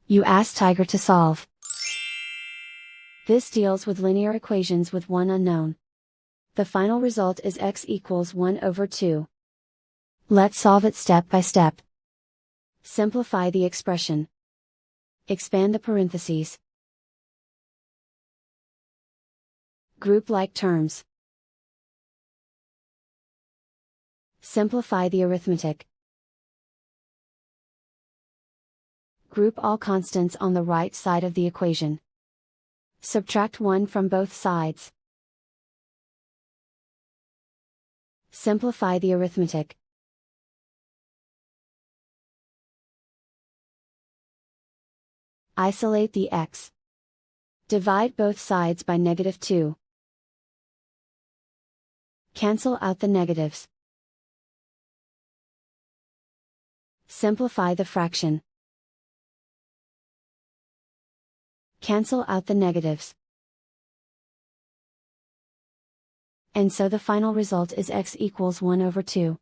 You ask Tiger to solve. This deals with linear equations with one unknown. The final result is x equals 1 over 2. Let's solve it step by step. Simplify the expression. Expand the parentheses. Group like terms. Simplify the arithmetic. Group all constants on the right side of the equation. Subtract 1 from both sides. Simplify the arithmetic. Isolate the x. Divide both sides by -2. Cancel out the negatives. Simplify the fraction. Cancel out the negatives. And so the final result is x equals 1 over 2.